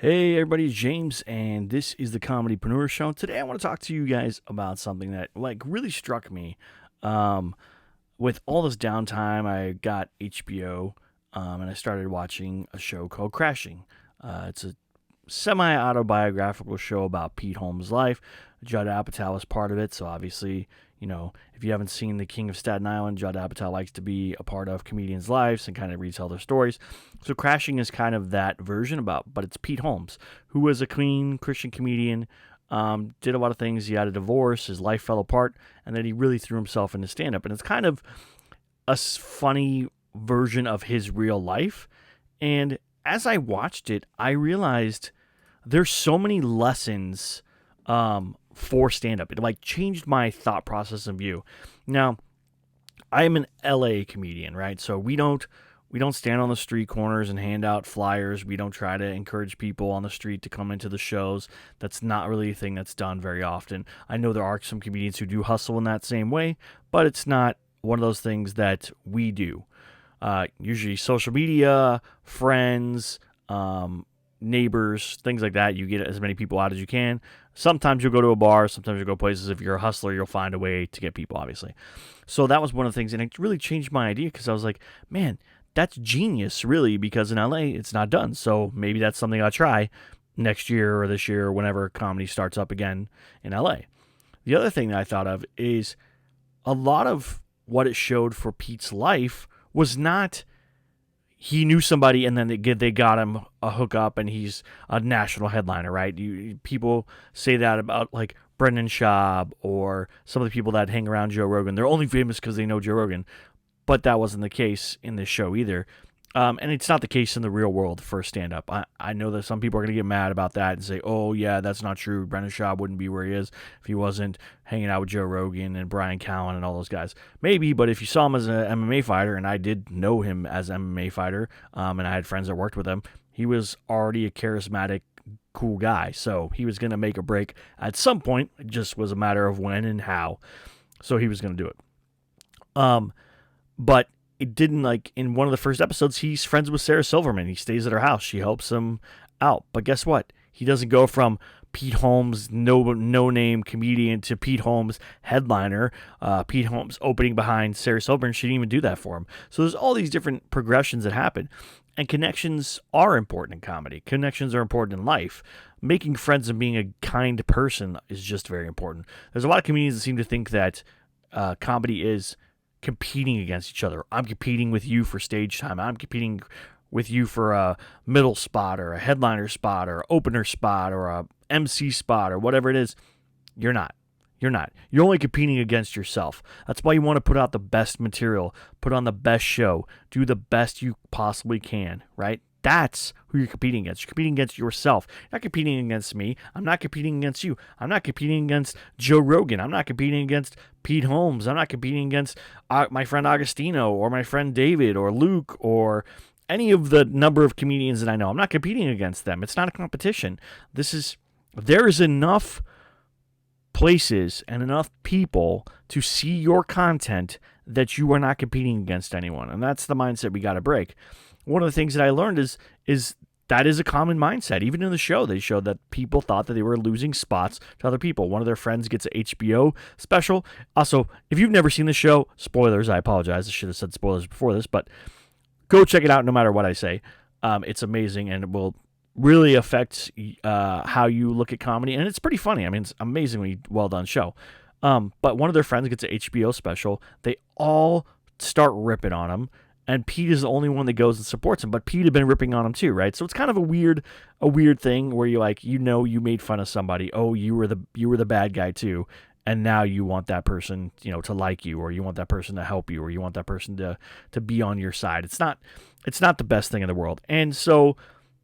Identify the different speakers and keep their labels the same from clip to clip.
Speaker 1: Hey everybody, it's James, and this is the Comedypreneur Show. Today I want to talk to you guys about something that really struck me. Um, with all this downtime, I got HBO, and I started watching a show called Crashing. It's a semi-autobiographical show about Pete Holmes' life. Judd Apatow is part of it, so obviously, if you haven't seen The King of Staten Island, Judd Apatow likes to be a part of comedians' lives and kind of retell their stories. So Crashing is kind of that version but it's Pete Holmes, who was a clean Christian comedian, did a lot of things. He had a divorce, his life fell apart, and then he really threw himself into stand-up. And it's kind of a funny version of his real life. And as I watched it, I realized there's so many lessons for stand-up. It changed my thought process and view. Now, I am an LA comedian, right? So we don't stand on the street corners and hand out flyers. We don't try to encourage people on the street to come into the shows. That's not really a thing that's done very often. I know there are some comedians who do hustle in that same way, but it's not one of those things that we do. Usually social media, friends, neighbors, things like that. You get as many people out as you can. Sometimes you'll go to a bar. Sometimes you'll go places. If you're a hustler, you'll find a way to get people, obviously. So that was one of the things, and it really changed my idea because I was like, man, that's genius, really, because in LA, it's not done. So maybe that's something I'll try next year or this year or whenever comedy starts up again in LA. The other thing that I thought of is a lot of what it showed for Pete's life was not he knew somebody and then they got him a hookup and he's a national headliner, right? People say that about Brendan Schaub or some of the people that hang around Joe Rogan. They're only famous because they know Joe Rogan. But that wasn't the case in this show either. And it's not the case in the real world for stand-up. I know that some people are going to get mad about that and say, oh, yeah, that's not true. Brendan Schaub wouldn't be where he is if he wasn't hanging out with Joe Rogan and Brian Callen and all those guys. Maybe, but if you saw him as an MMA fighter, and I did know him as an MMA fighter, and I had friends that worked with him, he was already a charismatic, cool guy. So he was going to make a break at some point. It just was a matter of when and how. So he was going to do it. But it didn't, in one of the first episodes, he's friends with Sarah Silverman. He stays at her house. She helps him out. But guess what? He doesn't go from Pete Holmes, no-name comedian, to Pete Holmes, headliner. Pete Holmes opening behind Sarah Silverman. She didn't even do that for him. So there's all these different progressions that happen. And connections are important in comedy. Connections are important in life. Making friends and being a kind person is just very important. There's a lot of comedians that seem to think that comedy is competing against each other. I'm competing with you for stage time. I'm competing with you for a middle spot or a headliner spot or opener spot or a MC spot or whatever it is. You're not. You're not. You're only competing against yourself. That's why you want to put out the best material, put on the best show, do the best you possibly can, right? That's who you're competing against. You're competing against yourself. You're not competing against me. I'm not competing against you. I'm not competing against Joe Rogan. I'm not competing against Pete Holmes. I'm not competing against my friend Agostino or my friend David or Luke or any of the number of comedians that I know. I'm not competing against them. It's not a competition. There is enough places and enough people to see your content that you are not competing against anyone. And that's the mindset we got to break. One of the things that I learned is that is a common mindset. Even in the show, they showed that people thought that they were losing spots to other people. One of their friends gets an HBO special. Also, if you've never seen the show, spoilers, I apologize. I should have said spoilers before this, but go check it out no matter what I say. It's amazing, and it will really affect how you look at comedy, and it's pretty funny. I mean, it's an amazingly well-done show. But one of their friends gets an HBO special. They all start ripping on him. And Pete is the only one that goes and supports him, but Pete had been ripping on him too, right? So it's kind of a weird thing where you made fun of somebody. Oh, you were the bad guy too, and now you want that person, to like you, or you want that person to help you, or you want that person to be on your side. It's not the best thing in the world. And so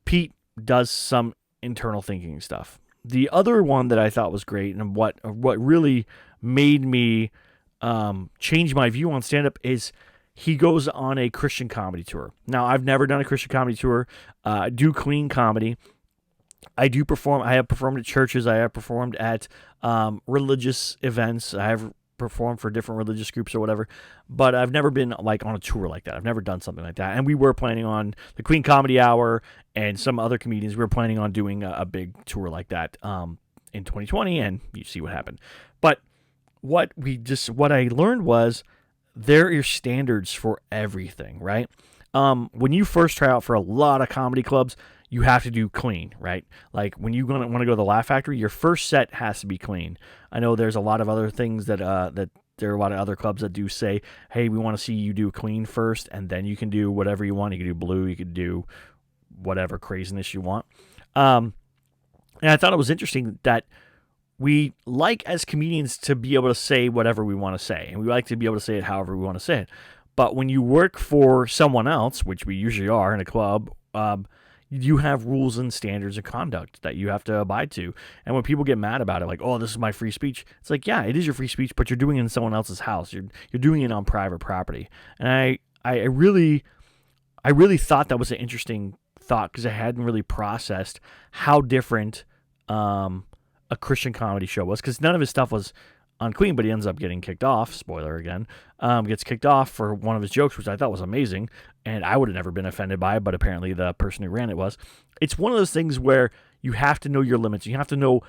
Speaker 1: Pete does some internal thinking stuff. The other one that I thought was great, and what really made me change my view on stand-up is he goes on a Christian comedy tour. Now, I've never done a Christian comedy tour. I do clean comedy. I have performed at churches. I have performed at religious events. I have perform for different religious groups or whatever, but I've never been like on a tour like that. I've never done something like that. And we were planning on the Queen Comedy Hour and some other comedians. We were planning on doing a big tour like that in 2020, and you see what happened. But what I learned was there are standards for everything, right? When you first try out for a lot of comedy clubs, you have to do clean, right? Like when you want to go to the Laugh Factory, your first set has to be clean. I know there's a lot of other things that there are a lot of other clubs that do say, hey, we want to see you do clean first, and then you can do whatever you want. You can do blue, you can do whatever craziness you want. And I thought it was interesting that we like as comedians to be able to say whatever we want to say, and we like to be able to say it however we want to say it. But when you work for someone else, which we usually are in a club, you have rules and standards of conduct that you have to abide to. And when people get mad about it, like, oh, this is my free speech, it's like, yeah, it is your free speech, but you're doing it in someone else's house. You're doing it on private property. And I really thought that was an interesting thought, because I hadn't really processed how different a Christian comedy show was, because none of his stuff was unclean, but he ends up getting kicked off. Spoiler again. Gets kicked off for one of his jokes, which I thought was amazing, and I would have never been offended by it, but apparently the person who ran it was. It's one of those things where you have to know your limits. You have to know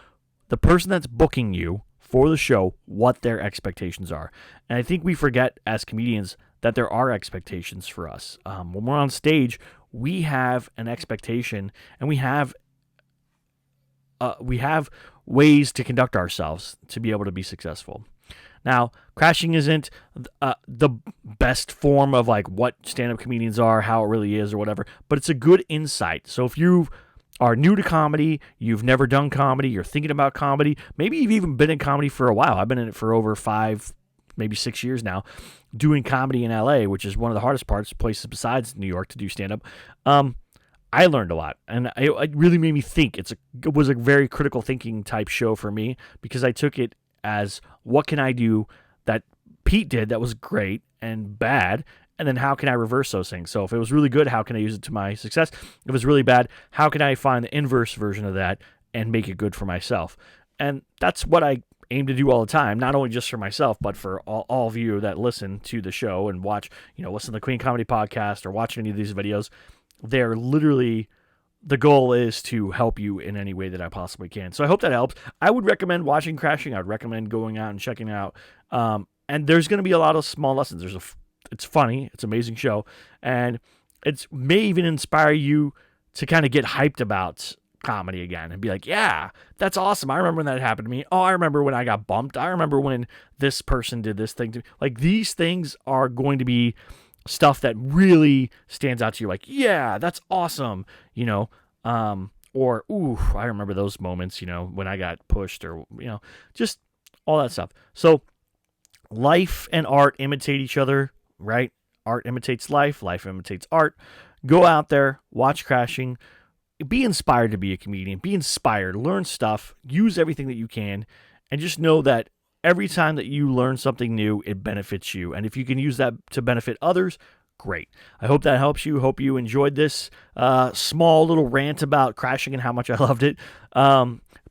Speaker 1: the person that's booking you for the show, what their expectations are. And I think we forget as comedians that there are expectations for us. When we're on stage, we have an expectation, and we have ways to conduct ourselves to be able to be successful. Now, crashing isn't the best form of like what stand-up comedians are, how it really is or whatever, but it's a good insight. So if you are new to comedy, you've never done comedy, you're thinking about comedy, maybe you've even been in comedy for a while. I've been in it for over 5, maybe 6 years now, doing comedy in LA, which is one of the hardest places besides New York to do stand-up. I learned a lot, and it really made me think. It was a very critical thinking type show for me, because I took it as, what can I do that Pete did that was great and bad, and then how can I reverse those things? So if it was really good, how can I use it to my success? If it was really bad, how can I find the inverse version of that and make it good for myself? And that's what I aim to do all the time, not only just for myself, but for all of you that listen to the show and watch, listen to the Queen Comedy Podcast or watch any of these videos. They're literally, the goal is to help you in any way that I possibly can. So I hope that helps. I would recommend watching Crashing. I would recommend going out and checking it out. And there's going to be a lot of small lessons. It's funny. It's an amazing show. And it may even inspire you to kind of get hyped about comedy again and be like, yeah, that's awesome. I remember when that happened to me. Oh, I remember when I got bumped. I remember when this person did this thing to me. Like, these things are going to be stuff that really stands out to you, like, yeah, that's awesome, or, ooh, I remember those moments, when I got pushed, or, just all that stuff. So life and art imitate each other, right? Art imitates life imitates art. Go out there, watch Crashing, be inspired to be a comedian, be inspired, learn stuff, use everything that you can, and just know that every time that you learn something new, it benefits you. And if you can use that to benefit others, great. I hope that helps you. Hope you enjoyed this small little rant about Crashing and how much I loved it.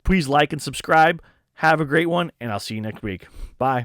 Speaker 1: Please like and subscribe. Have a great one, and I'll see you next week. Bye.